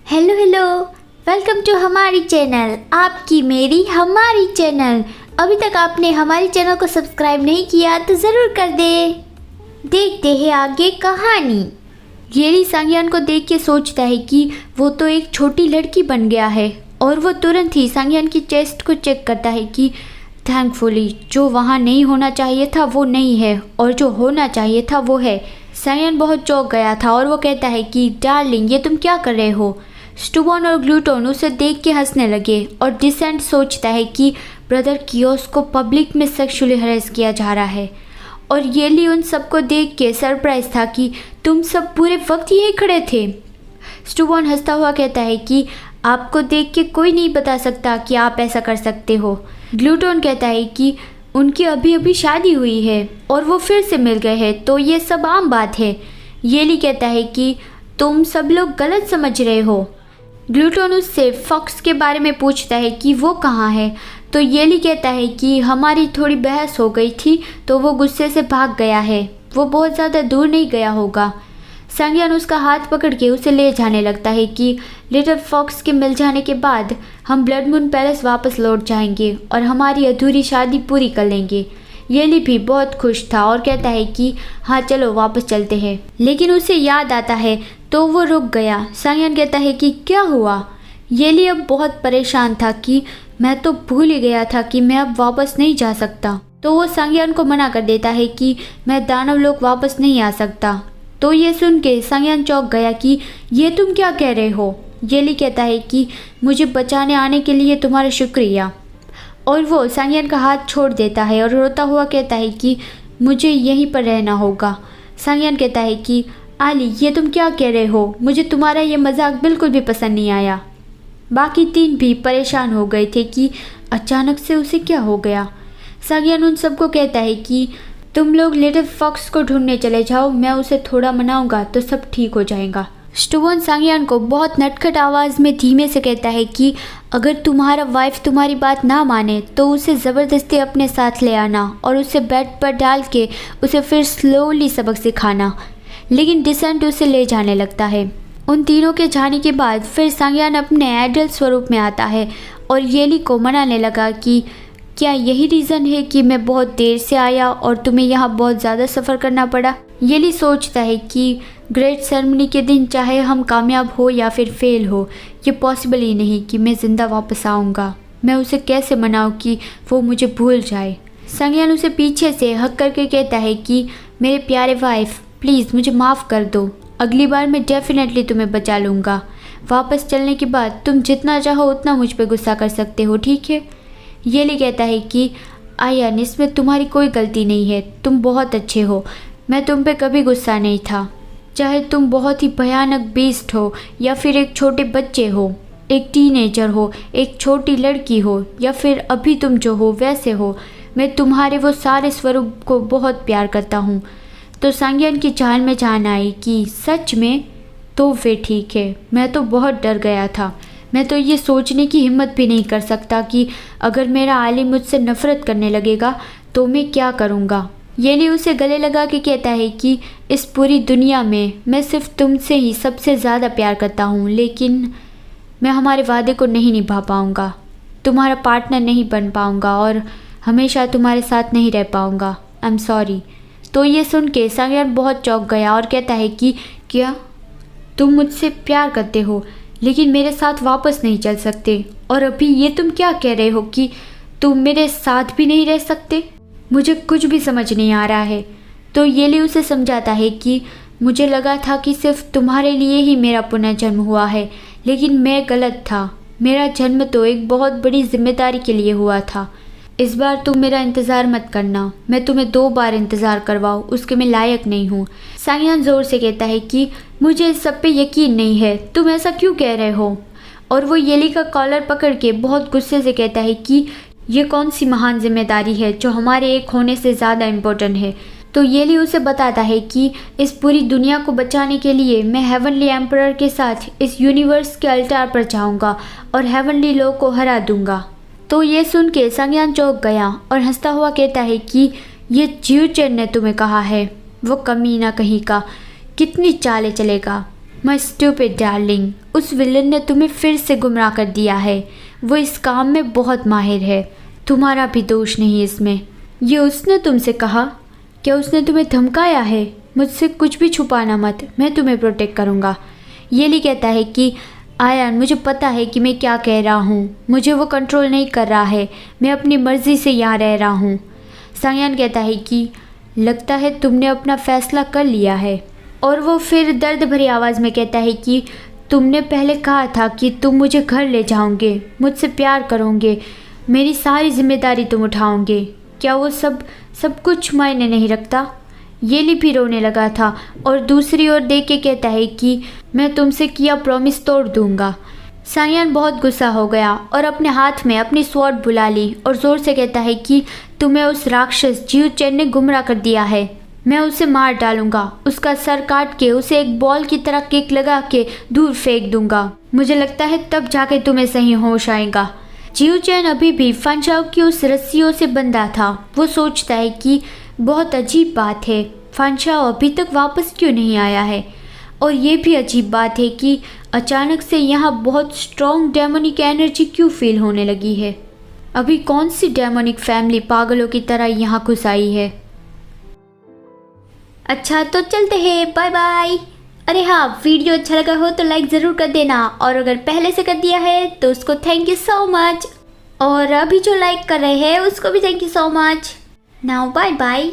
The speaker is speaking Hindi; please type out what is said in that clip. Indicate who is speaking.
Speaker 1: हेलो हेलो, वेलकम टू हमारी चैनल, आपकी मेरी हमारी चैनल। अभी तक आपने हमारी चैनल को सब्सक्राइब नहीं किया तो ज़रूर कर दे। देखते हैं आगे कहानी। येली सांगयान को देख के सोचता है कि वो तो एक छोटी लड़की बन गया है और वो तुरंत ही सांगयान की चेस्ट को चेक करता है कि थैंकफुली जो वहाँ नहीं होना चाहिए था वो नहीं है और जो होना चाहिए था वो है। सांगयान बहुत चौंक गया था और वो कहता है कि डार्लिंग ये तुम क्या कर रहे हो। स्टूबॉन और ग्लूटोन उसे देख के हंसने लगे और डिसेंट सोचता है कि ब्रदर कियोस को पब्लिक में सेक्सुअली हरेस किया जा रहा है और येली उन सबको देख के सरप्राइज था कि तुम सब पूरे वक्त यही खड़े थे। स्टूबॉन हंसता हुआ कहता है कि आपको देख के कोई नहीं बता सकता कि आप ऐसा कर सकते हो। ग्लूटोन कहता है कि उनकी अभी अभी शादी हुई है और वो फिर से मिल गए हैं तो ये सब आम बात है। येली कहता है कि तुम सब लोग गलत समझ रहे हो। ग्लूटोन उससे फॉक्स के बारे में पूछता है कि वो कहाँ है तो येली कहता है कि हमारी थोड़ी बहस हो गई थी तो वो गुस्से से भाग गया है, वो बहुत ज़्यादा दूर नहीं गया होगा। सांगयान उसका हाथ पकड़ के उसे ले जाने लगता है कि लिटिल फॉक्स के मिल जाने के बाद हम ब्लड मून पैलेस वापस लौट जाएंगे और हमारी अधूरी शादी पूरी कर लेंगे। येली भी बहुत खुश था और कहता है कि हाँ चलो वापस चलते हैं, लेकिन उसे याद आता है तो वो रुक गया। सांगयान कहता है कि क्या हुआ। येली अब बहुत परेशान था कि मैं तो भूल ही गया था कि मैं अब वापस नहीं जा सकता। तो वो सांगयान को मना कर देता है कि मैं दानव लोक वापस नहीं आ सकता। तो ये सुन के सांगयान चौंक गया कि ये तुम क्या कह रहे हो। येली कहता है कि मुझे बचाने आने के लिए तुम्हारा शुक्रिया, और वो सांगयान का हाथ छोड़ देता है और रोता हुआ कहता है कि मुझे यहीं पर रहना होगा। सांगयान कहता है कि आली ये तुम क्या कह रहे हो, मुझे तुम्हारा ये मजाक बिल्कुल भी पसंद नहीं आया। बाकी तीन भी परेशान हो गए थे कि अचानक से उसे क्या हो गया। सांगयान उन सबको कहता है कि तुम लोग लिटिल फॉक्स को ढूंढने चले जाओ, मैं उसे थोड़ा मनाऊंगा तो सब ठीक हो जाएगा। स्टूबॉन सांगयान को बहुत नटखट आवाज़ में धीमे से कहता है कि अगर तुम्हारा वाइफ तुम्हारी बात ना माने तो उसे ज़बरदस्ती अपने साथ ले आना और उसे बेड पर डाल के उसे फिर स्लोली सबक सिखाना। लेकिन डिसेंट उसे ले जाने लगता है। उन तीनों के जाने के बाद फिर सांगयान अपने एडल्ट स्वरूप में आता है और येली को मनाने लगा कि क्या यही रीज़न है कि मैं बहुत देर से आया और तुम्हें यहाँ बहुत ज़्यादा सफ़र करना पड़ा। येली सोचता है कि ग्रेट सेरेमनी के दिन चाहे हम कामयाब हो या फिर फेल हो, ये पॉसिबल ही नहीं कि मैं ज़िंदा वापस आऊँगा। मैं उसे कैसे मनाऊँ कि वो मुझे भूल जाए। सांगयान उसे पीछे से हक करके कहता है कि मेरे प्यारे वाइफ प्लीज़ मुझे माफ़ कर दो, अगली बार मैं डेफिनेटली तुम्हें बचा लूँगा। वापस चलने के बाद तुम जितना चाहो उतना मुझ पर गुस्सा कर सकते हो, ठीक है। येली कहता है कि आयन इसमें तुम्हारी कोई गलती नहीं है, तुम बहुत अच्छे हो, मैं तुम पे कभी गुस्सा नहीं था। चाहे तुम बहुत ही भयानक बीस्ट हो या फिर एक छोटे बच्चे हो, एक टीनेजर हो, एक छोटी लड़की हो या फिर अभी तुम जो हो वैसे हो, मैं तुम्हारे वो सारे स्वरूप को बहुत प्यार करता हूँ। तो सांगयान की जान में जान आई कि सच में, तो फिर ठीक है, मैं तो बहुत डर गया था। मैं तो ये सोचने की हिम्मत भी नहीं कर सकता कि अगर मेरा आली मुझसे नफ़रत करने लगेगा तो मैं क्या करूँगा। येली उसे गले लगा के कहता है कि इस पूरी दुनिया में मैं सिर्फ तुमसे ही सबसे ज़्यादा प्यार करता हूँ, लेकिन मैं हमारे वादे को नहीं निभा पाऊँगा, तुम्हारा पार्टनर नहीं बन पाऊँगा और हमेशा तुम्हारे साथ नहीं रह पाऊँगा। I am sorry. तो ये सुन के सांगयान बहुत चौंक गया और कहता है कि क्या तुम मुझसे प्यार करते हो लेकिन मेरे साथ वापस नहीं चल सकते, और अभी ये तुम क्या कह रहे हो कि तुम मेरे साथ भी नहीं रह सकते। मुझे कुछ भी समझ नहीं आ रहा है। तो येली उसे समझाता है कि मुझे लगा था कि सिर्फ तुम्हारे लिए ही मेरा पुनर्जन्म हुआ है, लेकिन मैं गलत था। मेरा जन्म तो एक बहुत बड़ी जिम्मेदारी के लिए हुआ था। इस बार तुम मेरा इंतज़ार मत करना, मैं तुम्हें 2 बार इंतज़ार करवाऊँ उसके मैं लायक नहीं हूँ। सांगयान ज़ोर से कहता है कि मुझे इस सब पे यकीन नहीं है, तुम ऐसा क्यों कह रहे हो। और वो येली का कॉलर पकड़ के बहुत गुस्से से कहता है कि ये कौन सी महान जिम्मेदारी है जो हमारे एक होने से ज़्यादा इम्पोर्टेंट है। तो येली उसे बताता है कि इस पूरी दुनिया को बचाने के लिए मैं हेवनली एम्परर के साथ इस यूनिवर्स के अल्टार पर जाऊँगा और हेवनली लोक को हरा दूँगा। तो ये सुन के सांगयान चौंक गया और हंसता हुआ कहता है कि ये जियोचेन ने तुम्हें कहा है, वो कमीना कहीं का, कितनी चालें चलेगा। माय स्टूपिड डार्लिंग, उस विलन ने तुम्हें फिर से गुमराह कर दिया है। वो इस काम में बहुत माहिर है, तुम्हारा भी दोष नहीं इसमें। ये उसने तुमसे कहा? क्या उसने तुम्हें धमकाया है? मुझसे कुछ भी छुपाना मत, मैं तुम्हें प्रोटेक्ट करूँगा। येली कहता है कि आयान, मुझे पता है कि मैं क्या कह रहा हूँ, मुझे वो कंट्रोल नहीं कर रहा है, मैं अपनी मर्ज़ी से यहाँ रह रहा हूँ। सांगयान कहता है कि लगता है तुमने अपना फ़ैसला कर लिया है। और वो फिर दर्द भरी आवाज़ में कहता है कि तुमने पहले कहा था कि तुम मुझे घर ले जाओगे, मुझसे प्यार करोगे, मेरी सारी जिम्मेदारी तुम उठाओगे। क्या वो सब कुछ मायने नहीं रखता? येली भी रोने लगा था और दूसरी ओर देख के कहता है कि मैं तुमसे किया प्रॉमिस तोड़ दूंगा। सांगयान बहुत गुस्सा हो गया और अपने हाथ में अपनी स्वॉर्ड बुला ली और ज़ोर से कहता है कि तुम्हें उस राक्षस जियू चेन ने गुमराह कर दिया है। मैं उसे मार डालूंगा, उसका सर काट के उसे एक बॉल की तरह किक लगा के दूर फेंक दूंगा। मुझे लगता है तब जाके तुम्हें सही होश आएगा। जियू चेन अभी भी फांचाओ की उस रस्सियों से बंधा था। वो सोचता है कि बहुत अजीब बात है, फांचाओ अभी तक वापस क्यों नहीं आया है। और ये भी अजीब बात है कि अचानक से यहाँ बहुत स्ट्रॉन्ग डेमोनिक एनर्जी क्यों फील होने लगी है। अभी कौन सी डेमोनिक फैमिली पागलों की तरह यहाँ घुस आई है। अच्छा तो चलते हैं, बाय बाय। अरे हाँ, वीडियो अच्छा लगा हो तो लाइक ज़रूर कर देना, और अगर पहले से कर दिया है तो उसको थैंक यू सो मच, और अभी जो लाइक कर रहे हैं उसको भी thank you so much. Now bye bye.